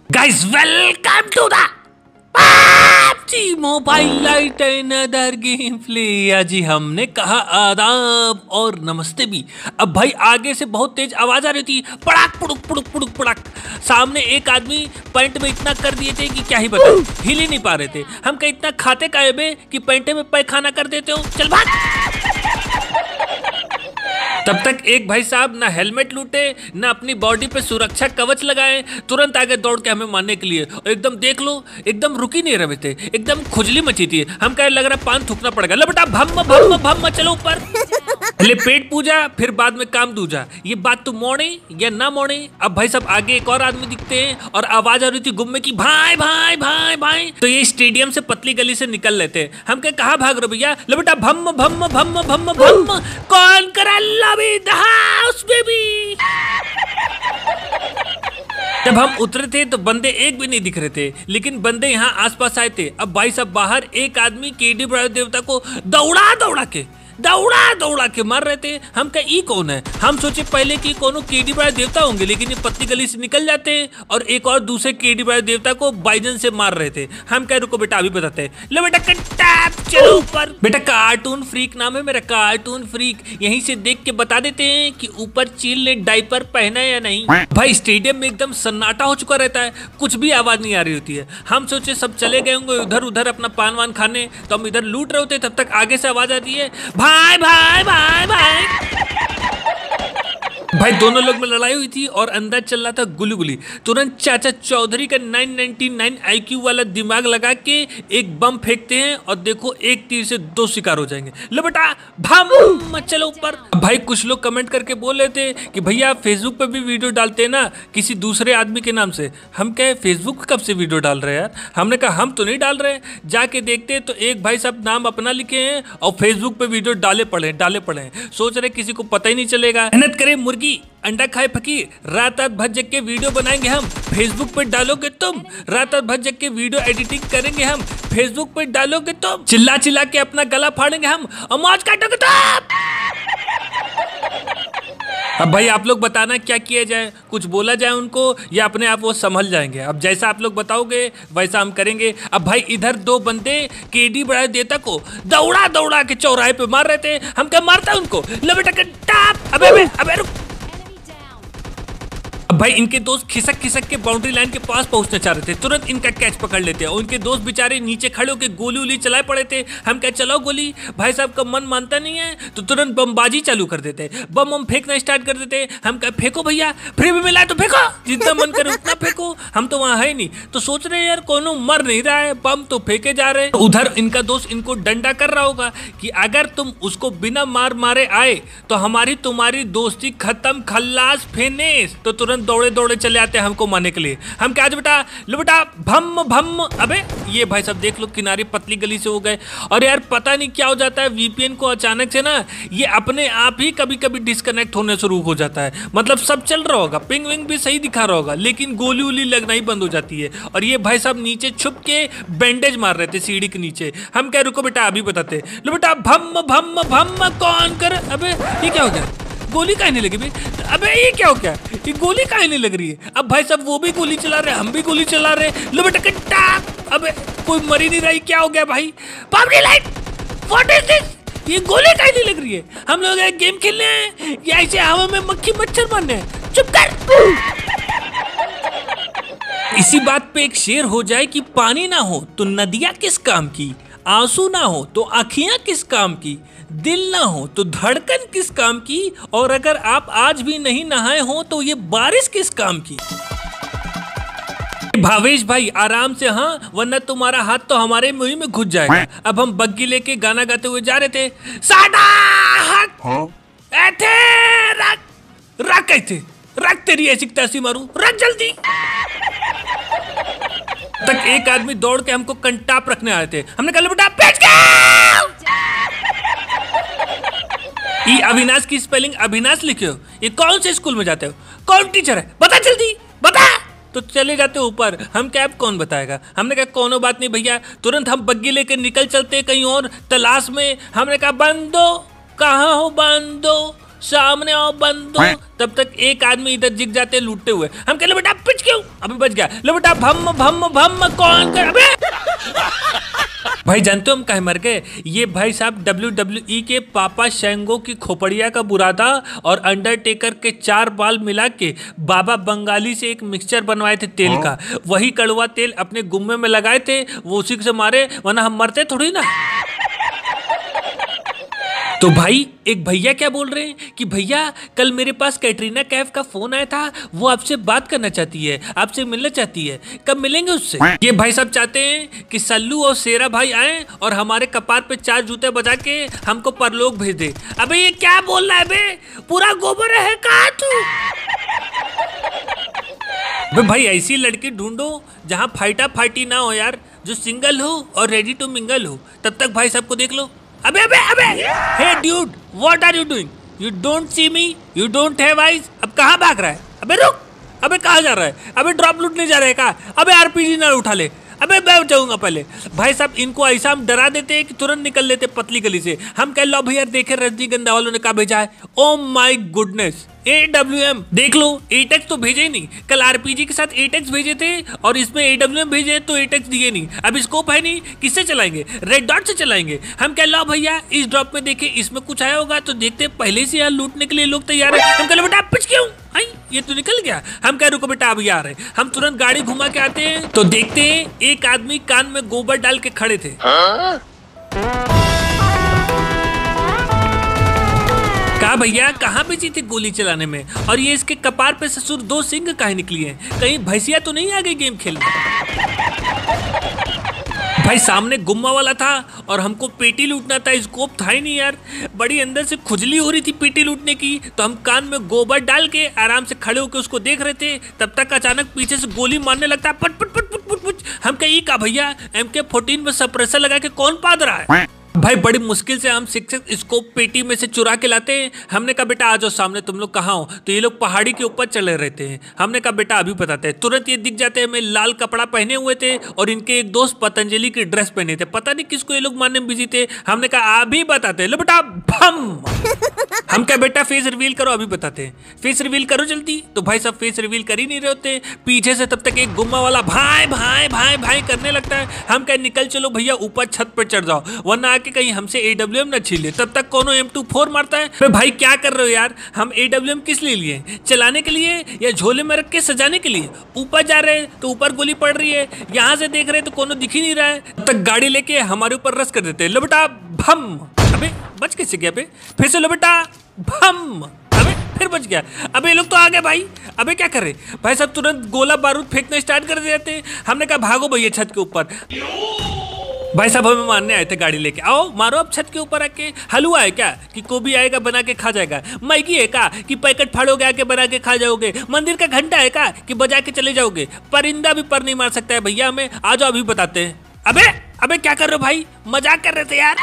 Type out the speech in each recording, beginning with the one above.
Guys, welcome to the PUBG mobile lite and other game play. जी हमने कहा आदाब और नमस्ते भी। अब भाई आगे से बहुत तेज आवाज आ रही थी, पड़ाक पुड़ुक पुड़ुक पुड़ुक पड़ाक। सामने एक आदमी पैंट में इतना कर दिए थे कि क्या ही बताऊं, हिल ही नहीं पा रहे थे। हम कहीं इतना खाते काहे बे कि पैंटे में पैखाना कर देते हो, चल भाग। तब तक एक भाई साहब ना हेलमेट लूटे ना अपनी बॉडी पे सुरक्षा कवच लगाए, तुरंत आगे दौड़ के हमें मारने के लिए। और एकदम देख लो, एकदम रुकी नहीं रहे थे, एकदम खुजली मची थी। हम कह लग रहा पान थूकना पड़ेगा। लो बेटा भम भम भम चलो ऊपर। पहले पेट पूजा फिर बाद में काम दूजा, ये बात तो मोड़े या ना मोड़े। अब भाई साहब आगे एक और आदमी दिखते हैं और आवाज आ रही थी गुम्मे की, भाई भाई भाई भाई। तो ये स्टेडियम से पतली गली से निकल लेते। हम कहा भाग रहे भैया। लो बेटा भम भम भम भम भम। कौन करा लॉबी द हाउस बेबी। जब हम उतरे थे तो बंदे एक भी नहीं दिख रहे थे, लेकिन बंदे यहाँ आसपास आए थे। अब भाई साहब बाहर एक आदमी केडी ब्राह्मण देवता को दौड़ा के मार रहे थे। हम कहा ई कौन है। हम सोचे पहले कि कोनो केडी ब्राह्मण देवता होंगे, लेकिन ये पतली गली से निकल जाते हैं और एक और दूसरे केडी ब्राह्मण देवता को बाइजन से मार रहे थे। हम कह रुको बेटा अभी बताते हैं। लो बेटा टैप चलो ऊपर। बेटा कार्टून फ्रीक नाम है मेरा, कार्टून फ्रीक। यहीं से देख के बता देते हैं कि ऊपर चील ने डायपर पहना है या नहीं। भाई स्टेडियम में एकदम सन्नाटा हो चुका रहता है, कुछ भी आवाज नहीं आ रही होती है। हम सोचे सब चले गए होंगे उधर उधर अपना पान वान खाने, तो हम इधर लूट रहे होते। तब तक आगे से आवाज आती है, भाई भाई भाई भाई। भाई दोनों लोग में लड़ाई हुई थी और अंदर चल रहा था गुली गुली। तुरंत चाचा चौधरी का 999 IQ वाला दिमाग लगा के एक बम फेंकते हैं और देखो एक तीर से दो शिकार हो जाएंगे। लो बेटा भम चलो ऊपर। भाई कुछ लोग कमेंट करके बोल रहे थे कि भैया आप फेसबुक पे भी वीडियो डालते हैं ना किसी दूसरे आदमी के नाम से। हम कहे फेसबुक कब से वीडियो डाल रहे हैं यार। हमने कहा हम तो नहीं डाल रहे। जाके देखते तो एक भाई साहब नाम अपना लिखे हैं और फेसबुक पे वीडियो डाले पड़े हैं। सोच रहे किसी को पता ही नहीं चलेगा। मेहनत करे मुर्गी अंडा खाए फकीर, रात भर जग के वीडियो बनाएंगे हम, फेसबुक पे डालोगे तुम। रात भर जग के वीडियो एडिटिंग करेंगे हम, फेसबुक पे डालोगे तुम। चिल्ला चिल्ला के अपना गला फाड़ेंगे हम और मौज काटोगे तुम। अब भाई आप लोग बताना क्या किया जाए, कुछ बोला जाए उनको या अपने आप वो संभल जाएंगे। अब जैसा आप लोग बताओगे वैसा हम करेंगे। अब भाई इधर दो बंदे केडी ब्राह्मण देवता को दौड़ा के चौराहे पे मार रहे थे। हम क्या मारता उनको। लो बेटा टाप। अबे रुक। अब भाई इनके दोस्त खिसक के बाउंड्री लाइन के पास पहुंचना चाह रहे थे, तुरंत इनका कैच पकड़ लेते हैं और उनके दोस्त बेचारे नीचे खड़े होकर गोली उली चलाए पड़े थे। हम क्या चलाओ गोली। भाई साहब का मन मानता नहीं है तो तुरंत बमबाजी चालू कर देते, बम फेंकना स्टार्ट कर देते। हम क्या फेंको भैया, फ्री में मिला है तो फेंको, जितना मन करे उतना फेंको। हम तो वहां है नहीं तो सोच रहे यार कोनो मर नहीं रहा है, बम तो फेंके जा रहे। उधर इनका दोस्त इनको डंडा कर रहा होगा कि अगर तुम उसको बिना मार मारे आए तो हमारी तुम्हारी दोस्ती खत्म, खल्लास फिनिश। तो तुरंत दौड़े चले आते हैं हमको मारने के लिए। हम क्या आज बेटा लो बेटा भम भम। अबे ये भाई साहब देख लो किनारे पतली गली से हो गए। और यार पता नहीं क्या हो जाता है वीपीएन को अचानक से ना ये अपने आप ही कभी कभी डिस्कनेक्ट होने शुरू हो जाता है। मतलब सब चल रहा होगा, पिंग विंग भी सही दिखा रहा होगा, लेकिन गोली उली लगना ही बंद हो जाती है। और ये भाई साहब नीचे छुप के बैंडेज मार रहे थे सीढ़ी के नीचे। हम क्या रुको बेटा अभी बताते। लो बेटा भम भम भम। कौन कर। अबे ये क्या हो गया, गोली काहे नहीं लगी भाई। अबे ये क्या हो गया, ये गोली काहे नहीं लग रही है। अब भाई साहब वो भी गोली चला रहे, हम भी गोली चला रहे। लो बेटा टाप। अबे कोई मर ही नहीं रही, क्या हो गया भाई। Pavri light what is this. ये गोली काहे नहीं लग रही है। हम लोग गेम खेलने हैं या ऐसे हवा में मक्खी मच्छर मारने हैं। चुप कर। इसी बात पे एक शेर हो जाए कि पानी ना हो तो नदियां किस काम की, आंसू ना हो तो आँखियां किस काम की, दिल ना हो तो धड़कन किस काम की, और अगर आप आज भी नहीं नहाए हो तो ये बारिश किस काम की। भावेश भाई आराम से हाँ, वरना तुम्हारा हाथ तो हमारे मुंह में घुस जाएगा। अब हम बग्गी लेके गाना गाते हुए जा रहे थे। साडा हक ऐथे रख ऐथे रख, तेरी ऐसी तैसी मारूं, रख जल्दी। तक एक आदमी दौड़ के हमको कंटाप रखने आए थे। हमने कहा बेटा बैठ गया। ये अविनाश की स्पेलिंग अविनाश लिखे हो। ये कौन से स्कूल में जाते हो, कौन टीचर है, बता जल्दी बता। तो चले जाते ऊपर। हम क्या कौन बताएगा। हमने कहा कोनो बात नहीं भैया। तुरंत हम बग्गी लेके निकल चलते कहीं और तलाश में। हमने कहा बंदो कहाँ हो बंदो, सामने आओ बंदो। तब तक एक आदमी इधर जिग जाते लूटते हुए। हम कह लो बेटा पिच क्यों, अभी बच गया। लो बेटा भम भम भम कौन कर, अबे भाई जानते हो हम कहे मर गए? ये भाई साहब WWE के पापा शेंगो की खोपड़िया का बुरादा और अंडरटेकर के 4 बाल मिला के बाबा बंगाली से एक मिक्सचर बनवाए थे तेल का। वही कड़वा तेल अपने गुम्मे में लगाए थे, वो उसी से मारे, वरना हम मरते थोड़ी ना। तो भाई एक भैया क्या बोल रहे हैं कि भैया कल मेरे पास कैटरीना कैफ का फोन आया था, वो आपसे बात करना चाहती है, आपसे मिलना चाहती है, कब मिलेंगे उससे? ये भाई साहब चाहते हैं कि सल्लू और शेरा भाई आए और हमारे कपार पे 4 जूते बजा के हमको परलोक भेज दे। अबे ये क्या बोल रहा है बे, पूरा गोबर है कहाँ तू? भाई ऐसी लड़की ढूंढो जहाँ फाइटा फाइटी ना हो यार, जो सिंगल हो और रेडी टू मिंगल हो। तब तक भाई साहब को देख लो। अबे अबे अबे, hey dude what are you doing? You don't see me, you don't have eyes. अब कहाँ भाग रहा है? अबे रुक, अबे कहाँ जा रहा है? अबे ड्रॉप लूटने जा रहे हैं का? अबे RPG ना उठा ले। अबे मैं जाऊंगा पहले। भाई साहब इनको ऐसा हम डरा देते हैं कि तुरंत निकल लेते पतली गली से। हम कह लो भैया देखे रजनीगंधा वालों ने कहा भेजा है। ओ माय गुडनेस, AWM देख लो, एटेक्स तो भेजे ही नहीं। कल RPG के साथ एटेक्स भेजे थे और इसमें AWM भेजे तो एटेक्स दिए नहीं। अब स्कोप है नहीं, किससे चलाएंगे? रेड डॉट से चलाएंगे। हम कह लो भैया इस ड्रॉप में देखे इसमें कुछ आया होगा तो देखते, पहले से यार लूटने के लिए लोग तैयार है। हम कह लो बेटा पिच क्यों? ये तो निकल गया। हम कह रुको बेटा अभी आ रहे हैं। हम तुरंत गाड़ी घुमा के आते हैं तो देखते हैं एक आदमी कान में गोबर डाल के खड़े थे। कहा भैया कहाँ बिजी थे गोली चलाने में, और ये इसके कपार पे ससुर 2 सिंह काहे निकली हैं? कहीं भैंसिया तो नहीं आ गई गेम खेलने? भाई सामने गुम्मा वाला था और हमको पेटी लूटना था, स्कोप था ही नहीं यार। बड़ी अंदर से खुजली हो रही थी पेटी लूटने की, तो हम कान में गोबर डाल के आराम से खड़े होकर उसको देख रहे थे। तब तक अचानक पीछे से गोली मारने लगता है, पट पट पट पट पट पट। हम कहीं का भैया MK14 में सप्रेसर लगा के कौन पाद रहा है? भाई बड़ी मुश्किल से हम 6x स्कोप पेटी में से चुरा के लाते हैं। हमने कहा बेटा आ जाओ सामने, तुम लोग कहाँ हो? तो ये लोग पहाड़ी के ऊपर चले रहते हैं। हमने कहा बेटा अभी बताते हैं। तुरंत ये दिख जाते हैं, हमें लाल कपड़ा पहने हुए थे और इनके एक दोस्त पतंजलि की ड्रेस पहने थे। पता नहीं किसको ये लोग मारने में बिजी थे। हमने कहा अभी बताते हैं। लो बेटा भम। हम क्या बेटा फेस रिवील करो, अभी बताते हैं। फेस रिवील करो जल्दी। तो भाई सब फेस रिवील कर ही नहीं रहे होते। पीछे से तब तक एक गुम्मा वाला भाई भाई भाई भाई करने लगता है। हम क्या निकल चलो भैया ऊपर छत पे चढ़ जाओ, वरना आके कहीं हमसे AWM न छीन ले। तब तक कोनो M24 मारता है। भाई क्या कर रहे हो यार? हम AWM किस लिए लिए? चलाने के लिए या झोले में रख के सजाने के लिए? ऊपर जा रहे हैं तो ऊपर गोली पड़ रही है, यहाँ से देख रहे हैं तो कोनो दिख ही नहीं रहा है। तब तक गाड़ी लेके हमारे ऊपर रस कर देते हैं। लो बेटा भम। अबे बच कैसे गया? अबे फिर से लो बेटा भम। अबे फिर बच गया। अबे ये लोग तो आ गए भाई। अबे क्या कर रहे भाई साहब? तुरंत गोला बारूद फेंकना स्टार्ट कर देते हैं। हमने कहा भागो भैया छत के ऊपर। भाई साहब हमें मारने आए थे गाड़ी लेके। आओ मारो अब छत के ऊपर आके। हलवा है क्या कि गोभी आएगा बना के खा जाएगा? मैगी है क्या कि पैकेट फाड़ोगे आके बना के खा जाओगे? मंदिर का घंटा है क्या कि बजा के चले जाओगे? परिंदा भी पर नहीं मार सकता है भैया हमें। आ जाओ अभी बताते हैं। अबे अबे क्या कर रहे हो भाई? मजाक कर रहे थे यार।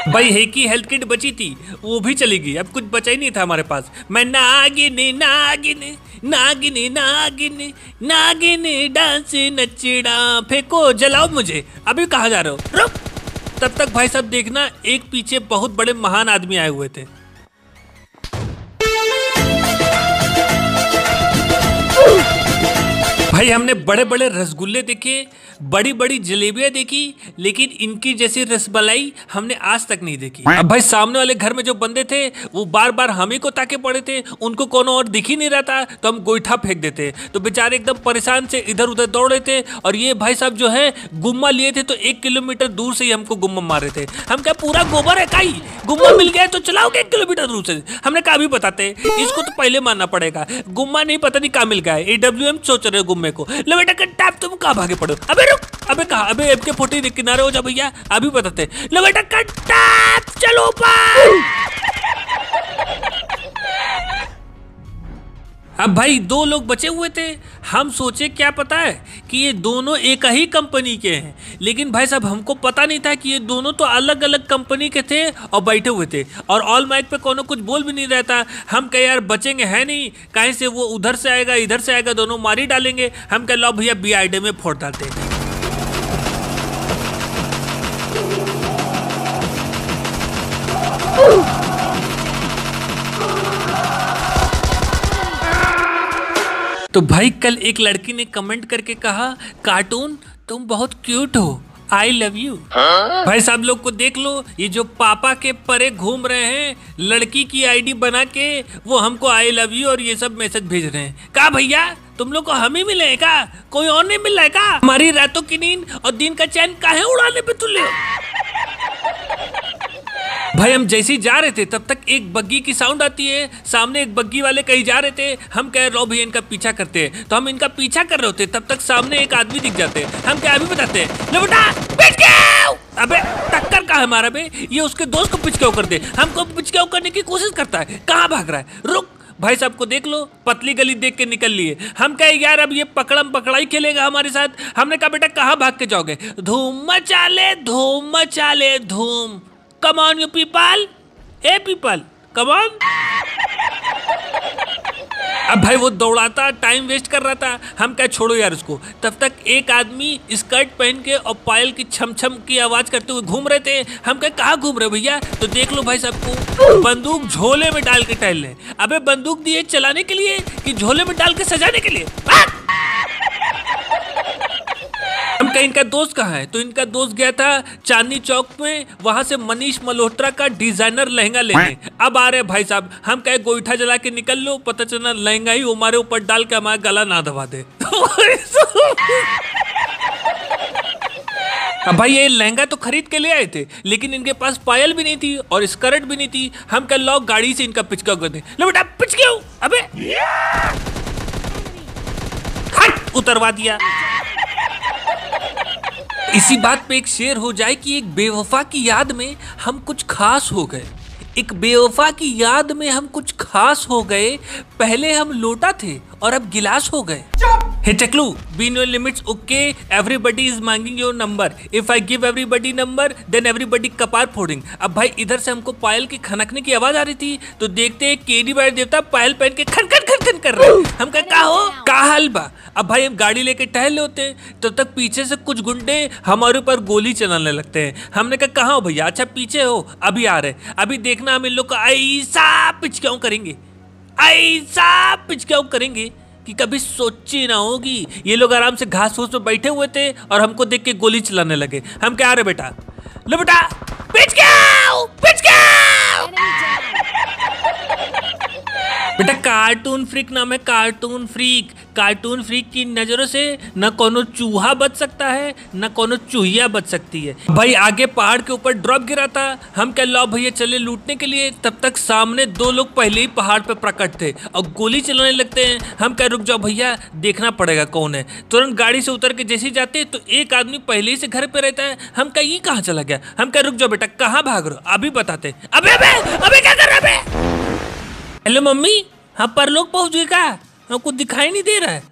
भाई है की हेल्थ किट बची थी, वो भी चली गई। अब कुछ बचा ही नहीं था हमारे पास। मैं नागिनी नागिनी नागिनी नागिनी नागिनी डांस नचड़ा, फेंको जलाओ मुझे। अभी कहाँ जा रहे हो? रुक। तब तक भाई साहब देखना एक पीछे बहुत बड़े महान आदमी आए हुए थे। भाई हमने बड़े बड़े रसगुल्ले देखे, बड़ी बड़ी जलेबियां देखी, लेकिन इनकी जैसी रसमलाई हमने आज तक नहीं देखी। अब भाई सामने वाले घर में जो बंदे थे वो बार बार हम ही को ताके पड़े थे। उनको कोनो और दिख ही नहीं रहा था तो हम गोईठा फेंक देते। तो बेचारे एकदम परेशान से इधर उधर दौड़ रहे थे। और ये भाई साहब जो है गुम्मा लिए थे तो 1 किलोमीटर दूर से ही हमको गुम्मा मार रहे थे। हम क्या पूरा गोबर है काई? गुम्मा मिल गया तो चलाओगे 1 किलोमीटर दूर से? हमने कहा भी बताते इसको तो पहले मानना पड़ेगा। गुम्मा नहीं पता नहीं कहाँ मिल गया है। AWM सोच रहे हो गुम्मे को। लो बेटा कट्टा तुम कहाँ भागे पड़ो? अबे रुक। अबे कहा? अबे MK14 किनारे हो जा भैया, अभी बताते। लो बेटा कट्टा चलो ऊपर। अब भाई 2 लोग बचे हुए थे। हम सोचे क्या पता है कि ये दोनों एक ही कंपनी के हैं, लेकिन भाई साहब हमको पता नहीं था कि ये दोनों तो अलग अलग कंपनी के थे और बैठे हुए थे। और ऑल माइक पे कोनो कुछ बोल भी नहीं रहता। हम कहे यार बचेंगे है नहीं, कहीं से वो उधर से आएगा इधर से आएगा, दोनों मारी डालेंगे। हम कह लो भैया BID में फोड़ डालते हैं। तो भाई कल एक लड़की ने कमेंट करके कहा, कार्टून तुम बहुत क्यूट हो, आई लव यू। भाई साहब लोग को देख लो, ये जो पापा के परे घूम रहे हैं लड़की की आईडी बना के, वो हमको आई लव यू और ये सब मैसेज भेज रहे हैं। कहा भैया तुम लोग को हम ही मिले हैं का, कोई और नहीं मिल रहा है का? हमारी रातों की नींद और दिन का चैन काहे उड़ाने पे तुले हो? भाई हम जैसे ही जा रहे थे तब तक एक बग्गी की साउंड आती है, सामने एक बग्गी वाले कहीं जा रहे थे, हम कह रहे भैया इनका पीछा करते हैं, तो हम इनका पीछा कर रहे होते तब तक सामने एक आदमी दिख जाते हैं, हम क्या अभी बताते हैं, लो बेटा बैठ गया। अबे टक्कर कहाँ है हमारा बे, ये उसके दोस्त को पिचकाऊ कर दे, हमको पिचकाऊ करने की कोशिश करता है, कहाँ भाग रहा है, रुक। भाई साहब को देख लो, पतली गली देख के निकल लिए। हम कहे यार अब ये पकड़म पकड़ाई खेलेगा हमारे साथ। हमने कहा बेटा कहाँ भाग के जाओगे, धूम मचा ले धूम, come on you people, A people come on. अब भाई वो दौड़ाता, टाइम वेस्ट कर रहा था, हम क्या छोड़ो यार उसको। तब तक एक आदमी स्कर्ट पहन के और पायल की छम छम की आवाज करते हुए घूम रहे थे। हम क्या कहाँ घूम रहे भैया, तो देख लो भाई सबको बंदूक झोले में डाल के टहल रहे। अबे बंदूक दिए चलाने के लिए कि झोले में डाल के सजाने के लिए? हम कहीं इनका दोस्त कहाँ है, तो इनका दोस्त गया था चांदनी चौक में, वहां से मनीष मल्होत्रा का डिजाइनर लहंगा लेने। अब आ रहे भाई साहब, हम कहे गोईठा जला के निकल लो, पता चला लहंगा ही हमारे ऊपर डाल के हमारा गला ना दबा दे। अब भाई ये लहंगा तो खरीद के ले आए थे, लेकिन इनके पास पायल भी नहीं थी और स्कर्ट भी नहीं थी। हम कह लो गाड़ी से इनका पिचकाऊ कर दे। लो बेटा पिचकाऊ, अबे हट, उतरवा दिया। इसी बात पे एक शेर हो जाए कि एक बेवफा की याद में हम कुछ खास हो गए, एक बेवफा की याद में हम कुछ खास हो गए। पहले हम लोटा थे और अब गिलास हो गए। हे टकलू, be in your limits okay, everybody is मांगिंग your number, if I give everybody number then everybody कपार फोड़िंग। अब भाई इधर से हमको पायल की खनकने की आवाज आ रही थी, तो देखते हैं केडी बार देवता पायल पहन के खन खन खन खन कर रहे हैं। हम का हो का हाल बा। अब भाई हम गाड़ी लेके टहल होते हैं, तब तक पीछे से कुछ गुंडे हमारे ऊपर गोली चलाने लगते हैं। हमने कहा कहाँ हो भैया? अच्छा पीछे हो, अभी आ रहे, अभी देखना हम इन लोग को ऐसा पिचकाऊ करेंगे, ऐसा पिचकाऊ करेंगे कि कभी सोची ना होगी। ये लोग आराम से घास फूस पे बैठे हुए थे और हमको देख के गोली चलाने लगे। हम क्या आ रहे बेटा, लो बेटा पिचकाऊ पिचकाऊ। बेटा कार्टून फ्रीक नाम है, कार्टून फ्रीक। कार्टून फ्रीक की नजरों से न कोनो चूहा बच सकता है, न कोनो चूहिया बच सकती है। भाई आगे पहाड़ के ऊपर ड्रॉप गिरा था, हम क्या लो भैया चले लूटने के लिए। तब तक सामने दो लोग पहले ही पहाड़ पे प्रकट थे और गोली चलाने लगते हैं। हम क्या रुक जाओ भैया, देखना पड़ेगा कौन है। तुरंत गाड़ी से उतर के जैसे जाते तो एक आदमी पहले ही से घर पे रहता है। हम क्या ये कहाँ चला गया? हम क्या रुक जाओ बेटा, कहाँ भाग रहे हो अभी बताते। अबे अबे अबे क्या कर रहे? हेलो मम्मी, हाँ परलोक पहुंच गए का? हमको दिखाई नहीं दे रहा है।